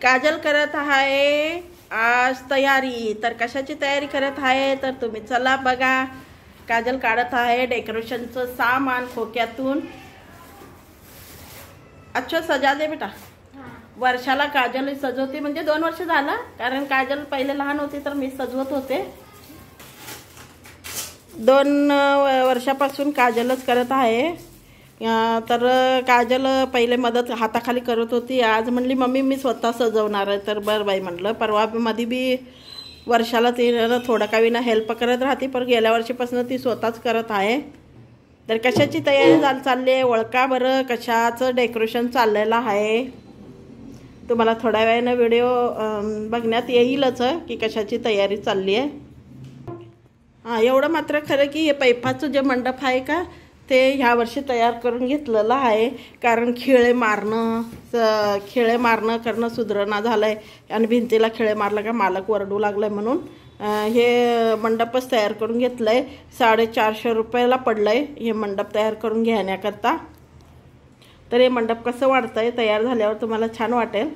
काजल करत आहे आज तयारी। तर कशाची तयारी करत आहे तर तुम्ही चला बघा। काजल काढत आहे डेकोरेशनचं सामान खोक्यातून। अच्छा सजा दे बेटा। वर्षाला काजल सजवते म्हणजे 2 वर्ष झाला, कारण काजल पहिले लहान होती तर मी सजवत होते। 2 वर्षापासून काजलच करत आहे। तर काजल पहिले मदत हाताखाली करत होती। आज म्हणली मम्मी मी स्वतः सजवणार आहे। तर बरं बाई म्हटलं। परवा मध्ये बी वर्षाला ती थोडं काही ना हेल्प करत राहते, पण गेल्या वर्षीपासून ती स्वतःच करत आहे। तर कशाची तयारी चालली आहे ओळखा बरं, कशाचं डेकोरेशन चाललेलं आहे। तुम्हाला थोड्या वेळानं व्हिडिओ बघण्यात येईलच की कशाची तयारी चालली आहे। हां, एवढं मात्र खरं की हे पैफाचं जे मंडप आहे का ते ह्या वर्षी तयार करून घेतलेलं आहे, कारण खिळे मारणं करणं सुधारणा झालंय आणि भिंतीला खिळे मारलं का मालक वरडू लागलाय, म्हणून हे मंडपच तयार करून घेतलंय। 450 रुपयाला पडलंय हे मंडप तयार करून घेण्याकरता। तर हे मंडप कसं वाटतंय तयार झाल्यावर तुम्हाला छान वाटेल।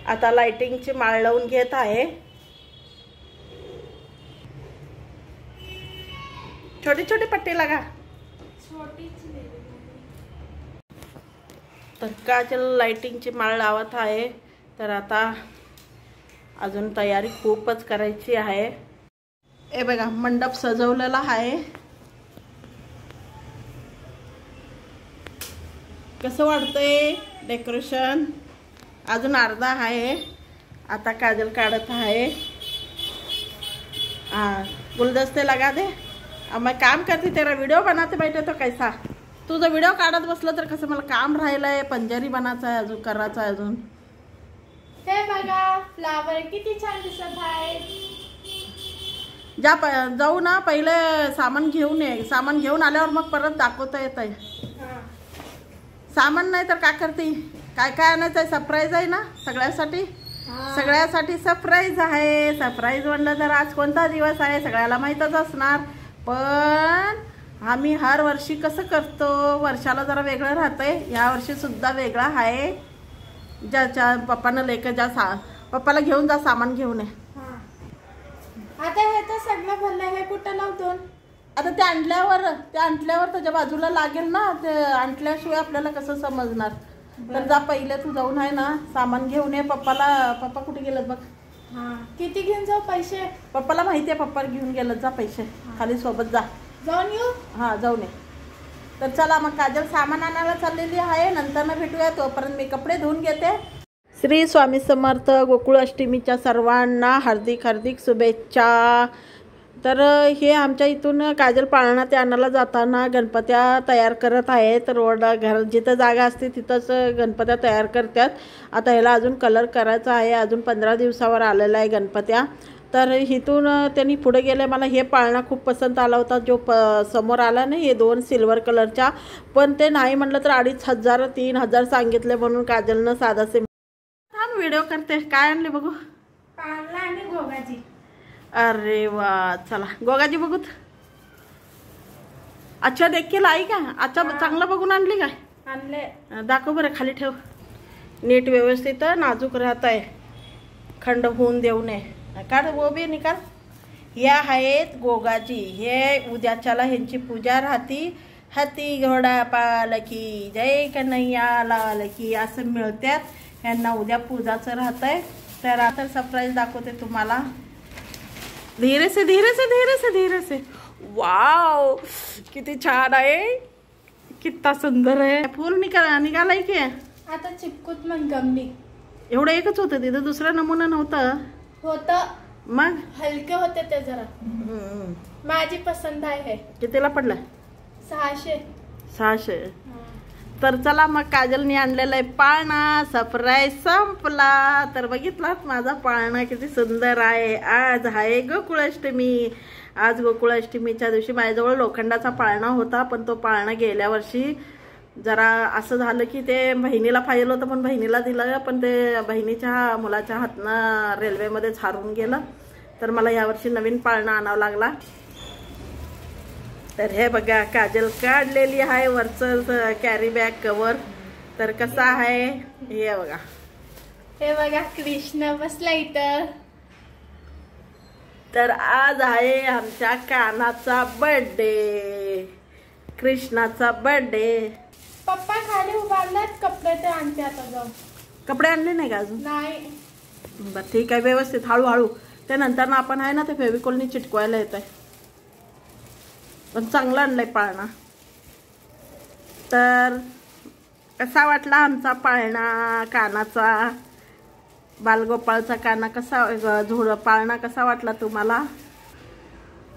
आता लाइटिंगची माळ लावून घेत आहे। छोटी छोटी पट्टी लगा। तर काजल लाइटिंगची माळ लावत आहे। तर आता अजून तयारी खूपच करायची आहे। हे बघा मंडप सजवलेला आहे। कसं वाटतंय डेकोरेशन? अजून अर्धा आहे। आता काजल काढत आहे। हाँ, गुलदस्ते लगा दे। अब मैं काम करती तेरा वीडियो बनाते बैठे तो कैसा? तुझा व्हिडिओ काढत बसलं तर कसं मला काम राहिलंय। पंजारी बनायचं आहे, अजून करायचं आहे अजून। हे बघा फ्लावर किती छान दिसत आहे। जाऊ ना पहिले सामान घेऊन ये। सामान घेऊन आल्यावर मग परत दाखवता येत आहे। सामान नाही तर काय करते? काय काय आणायचं आहे? सरप्राईज आहे ना सगळ्यासाठी। सगळ्यासाठी सरप्राईज आहे। सरप्राईज म्हणलं तर आज कोणता दिवस आहे सगळ्याला माहीतच असणार, पण आम्ही हर वर्षी कसं करतो, वर्षाला जरा वेगळं राहतंय। या वर्षी सुद्धा वेगळा आहे। ज्याच्या पप्पानं लेकर पप्पाला घेऊन जा, सामान घेऊन ये। आता हे तर सगळं भरलं, हे कुठं लावतो? आता ते आणल्यावर त्याच्या बाजूला लागेल ना। ते आणल्याशिवाय आपल्याला कसं समजणार? तर जा पहिले तू जाऊन आहे ना सामान घेऊन ये। पप्पा कुठे गेलेत बघ। किती घेऊन जाऊ पैसे? पप्पाला माहिती आहे पप्पा घेऊन गेलं। जा पैसे खाली सोबत जा। जाऊन येऊ? हां जाऊन ये। तर चला मग काजल सामान आणायला चाललेली आहे। नंतर भेटूया, तोपर्यंत मी कपडे धुवून घेते। श्री स्वामी समर्थ। गोकुळ अष्टमीच्या सर्वांना हार्दिक हार्दिक शुभेच्छा। तर हे आमच्या इथून काजल पाळणा ते आणायला जाताना गणपत्या तयार करत आहे। तर घर जिथं जागा असते तिथंच गणपत्या तयार करतात। आता ह्याला अजून कलर करायचा आहे। अजून 15 दिवसावर आलेला आहे गणपत्या। तर इथून त्यांनी पुढे गेले। मला हे पाळणा खूप पसंत आला होता जो समोर आला नाही, हे 2 सिल्वर कलरच्या, पण ते नाही म्हटलं तर 2500 3000 सांगितले, म्हणून काजलनं साधा सिंपल व्हिडिओ करते। काय आणले बघू? पाळणा आणि गोगाजी। अरे वा, चला गोगाजी बघूत। अच्छा देखील आई का? अच्छा चांगलं बघून आणली काय? आणले। दाखव बरं, खाली ठेव। नीट व्यवस्थित नाजूक राहत आहे, खंड होऊन देऊ नये। काढ वो बी निकाल। या आहेत गोगाजी। हे उद्याच्याला ह्यांची पूजा राहती। हाती घोडा पालकी जय कन्हैया लाल की असं मिळतात। ह्यांना उद्या पूजाचं राहतंय। तर आता सरप्राईज दाखवते तुम्हाला। धीरे से धीरे से धीरे से धीरे से। वाव किती छान आहे, कितना सुंदर आहे। फूल निघालाय की आता चिपकूत मग गमली। एवढं एकच होतं तिथं, दुसरा नमुना नव्हतं होतं, मग हलके होते ते जरा। माझी पसंत आहे। कितीला पडला? 600। तर चला मग काजलने आणलेला आहे पाळणा। सरप्राईज संपला। तर बघितलात माझा पाळणा किती सुंदर आहे। आज आहे गोकुळाष्टमी। आज गोकुळाष्टमीच्या दिवशी माझ्याजवळ लोखंडाचा पाळणा होता, पण तो पाळणा गेल्या वर्षी जरा असं झालं की ते बहिणीला पाहिलं होतं, पण बहिणीला दिलं, पण ते बहिणीच्या मुलाच्या हातनं रेल्वेमध्येच हारून गेलं। तर मला यावर्षी नवीन पाळणा आणावा लागला। तर हे बघा काजल काढलेली आहे वरचं कॅरी बॅग कवर। तर कसा आहे हे बघा, हे बघा कृष्ण बसला इथं. तर आज आहे आमच्या कानाचा बर्थडे, कृष्णाचा बर्थडे. पप्पा खाली उभारलात, कपडे ते आणते आता जाऊन. कपडे आणले नाही का अजून? नाही. बरं ठीक आहे, व्यवस्थित हळूहळू. त्यानंतर ना आपण आहे ना ते फेविकॉलनी चिटकवायला येत आहे. पण चांगला आणलाय पाळणा. तर कसा वाटला आमचा पाळणा कानाचा? बालगोपाळचा काना कसा पाळणा कसा वाटला तुम्हाला?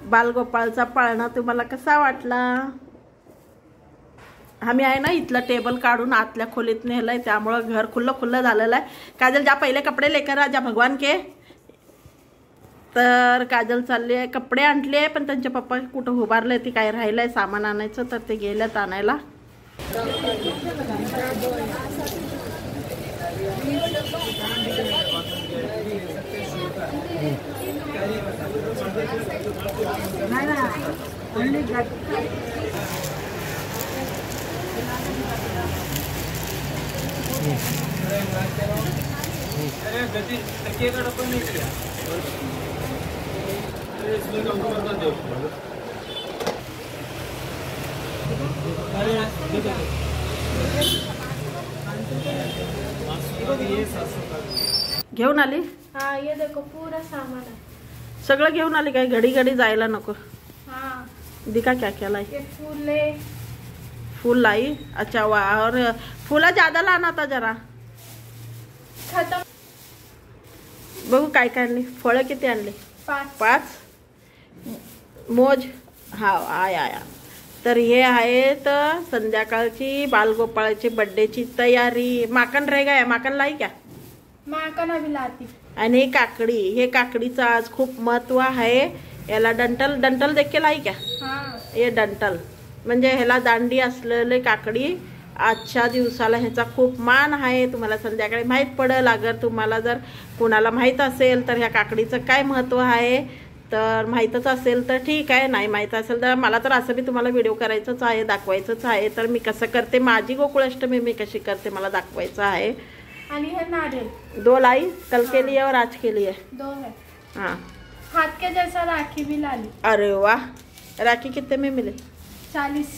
बालगोपाळचा पाळणा तुम्हाला कसा वाटला? आम्ही आहे ना इथलं टेबल काढून आतल्या खोलीत नेलंय, त्यामुळं घर खुल्लं खुल्लं झालेलं आहे. काजल जा पहिले कपडे लेकर जा भगवान के. तर काजल चालली आहे, कपडे आणले, पण त्यांचे पप्पा कुठं उभारले, ती काय राहिलंय सामान आणायचं, तर ते गेल्यात आणायला. घेऊन आली? हाँ ये देखो पूरा सामान है. सगळं घेऊन आली काय? घडी घडी जायला नको. हाँ दिखा क्या क्या लाई? ये फूल है. फूल लाई? अच्छा वाह. और फूला ज्यादा लाना था जरा. खत्म. बघू काय काय आणली. फळं किती आणली? 5. मोज हा आया. तर हे आहेत संध्याकाळची बालगोपाळाची बर्थडेची तयारी. माकन रह गया, माकन लाई क्या? माकन अभी लाती. आणि हे काकडी, हे काकडीचं आज खूप महत्व आहे. याला डंटल देख के लाई क्या? हाँ. हे डंटल म्हणजे ह्याला दांडी असलेले काकडी. आजच्या दिवसाला ह्याचा खूप मान आहे. तुम्हाला संध्याकाळी माहीत पडेल. अगर तुम्हाला जर कुणाला माहीत असेल तर ह्या काकडीचं काय महत्व आहे, तर माहीतच असेल तर ठीक आहे, नाही माहीत असेल तर मला तर असं बी तुम्हाला व्हिडिओ करायचंच आहे, दाखवायचंच आहे. तर मी कसं करते, माझी गोकुळाष्टमी मी कशी करते मला दाखवायचं आहे. आणि हे नारियल 2 लाई, कल के लिए और आज के लिए 2 है. हाँ. हाथ के जैसा राखी भी ला ली. अरे वाह. राखी कितने में मिले? 40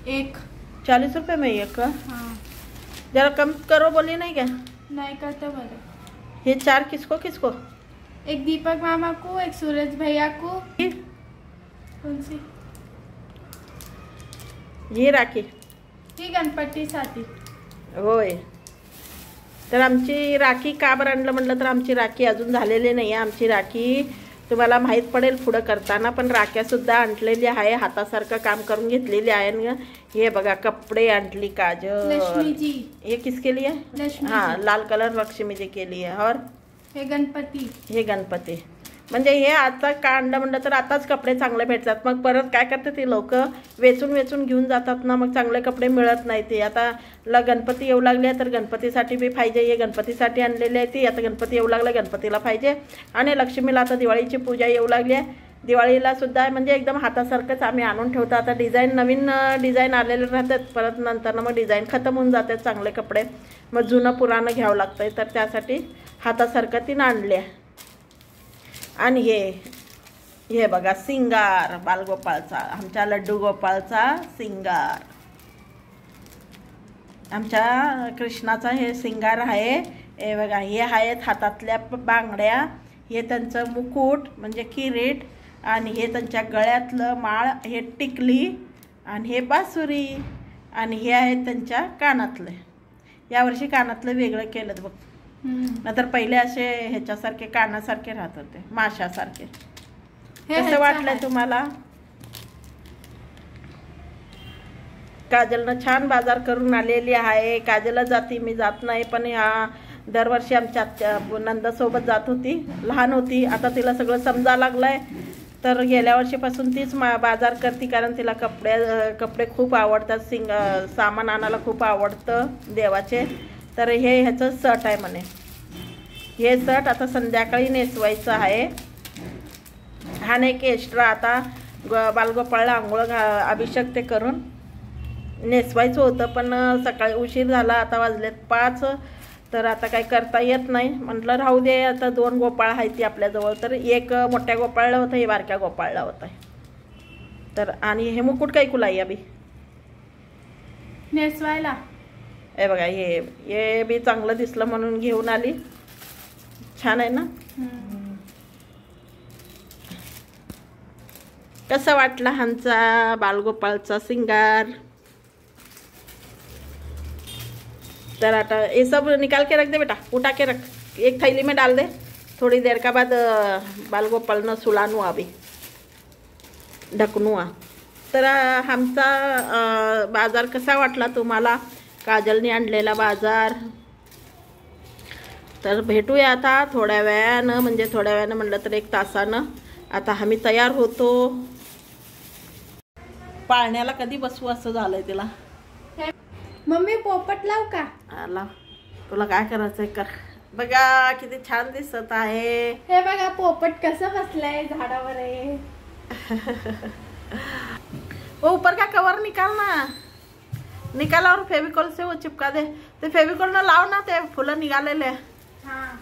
एक. 40 रुपये में एक? हाँ. जरा कम करो बोली नहीं क्या? नहीं करते बोले. ये 4 किसको किसको? एक दीपक मामा को, एक सूरज भैया को. कौन सी? ही राखी ही गणपतीसाठी. होय. तर आमची राखी का बरं आणलं म्हटलं तर आमची राखी अजून झालेली नाही आहे. आमची राखी तुम्हाला माहीत पडेल पुढं करताना. पण राख्यासुद्धा आणलेली आहे, हातासारखं काम करून घेतलेली आहे. हे बघा कपडे आणली काजल. लक्ष्मी जी. ये किसके लिए? लक्ष्मी. हाँ लाल कलर लक्ष्मी जी के लिए. और हे गणपती. हे गणपती. म्हणजे हे आता का आणलं म्हणलं तर आताच कपडे चांगले भेटतात. मग परत काय करते ते लोक वेचून घेऊन जातात ना, मग चांगले कपडे मिळत नाही. ते आता गणपती येऊ लागले तर गणपतीसाठी बी पाहिजे. हे गणपतीसाठी आणलेली आहे ती. आता गणपती येऊ लागला, गणपतीला पाहिजे. आणि लक्ष्मीला आता दिवाळीची पूजा येऊ लागली आहे. दिवाळीला सुद्धा म्हणजे एकदम हातासारखंच आम्ही आणून ठेवतो. आता डिझाईन नवीन डिझाईन आलेले राहतात, परत नंतर मग डिझाईन खतम होऊन जातात चांगले कपडे, मग जुनं पुराणं घ्यावं लागतंय. तर त्यासाठी हातासारखं तीन आणले. आणि हे बघा सिंगार बालगोपाळचा, आमच्या लड्डू गोपाळचा सिंगार, आमच्या कृष्णाचा हे सिंगार आहे. हे बघा हे आहेत हातातल्या बांगड्या, हे त्यांचं मुकुट म्हणजे किरीट, आणि हे त्यांच्या गळ्यातलं माळ, हे टिकली, आणि हे बासुरी, आणि हे आहेत त्यांच्या कानातले. यावर्षी कानातलं वेगळं केलं बघ. नंतर पहिले असे ह्याच्यासारखे कानासारखे राहत होते, माशासारखे. कसं वाटलंय तुम्हाला? काजलनं छान बाजार करून आलेली आहे. काजलला जाती, मी जात नाही, पण ह्या दरवर्षी आमच्या नंदासोबत जात होती, लहान होती. आता तिला सगळं समजा लागलंय, तर गेल्या वर्षीपासून तीच बाजार करते, कारण तिला कपडे खूप आवडतात. सामान आणायला खूप आवडतं देवाचे. तर हे ह्याचं सट आहे म्हणे. हे सट आता संध्याकाळी नेसवायचं आहे. हा नाही की एक्स्ट्रा आता बालगोपाळला आंघोळ अभिषेक ते करून नेसवायचं होतं, पण सकाळी उशीर झाला. आता वाजलेत 5. तर आता काही करता येत नाही. म्हटलं राहू दे, आता 2 गोपाळ आहेत ती आपल्याजवळ. तर एक मोठ्या गोपाळला होतं, हे बारक्या गोपाळला होतं. तर आणि हे मुकुट काही कुलाई अभि नेसवायला. हे बघा, हे बी चांगलं दिसलं म्हणून घेऊन आली. छान आहे ना. कसा वाटला ह्यांचा बालगोपाळचा सिंगार? तर आता ये सब निकाल के रख दे बेटा, उठा के रख, एक थैली में डाल दे. थोड़ी देर का बाद बालगोपाल न सुलानू अभी ढकनू. तर आमचा बाजार कसा वाटला तुम्हाला, काजलने आणलेला बाजार? तर भेटूया आता थोड्या वेळानं, म्हणजे थोड्या वेळानं म्हणलं तर 1 तासानं. आता आम्ही तयार होतो. पाळण्याला कधी बसवू असं झालंय तिला. मम्मी पोपट लाव का? आला, तुला काय करायचंय कर. बघा किती छान दिसत आहे. हे बघा पोपट कसं बसलाय झाडावर आहे. वो ऊपर का कवर निकाल ना, निकाला और फेविकॉल से वो चिपका दे. ते फेविकॉल ना लाव ना, ते फुलं निघालेले. हाँ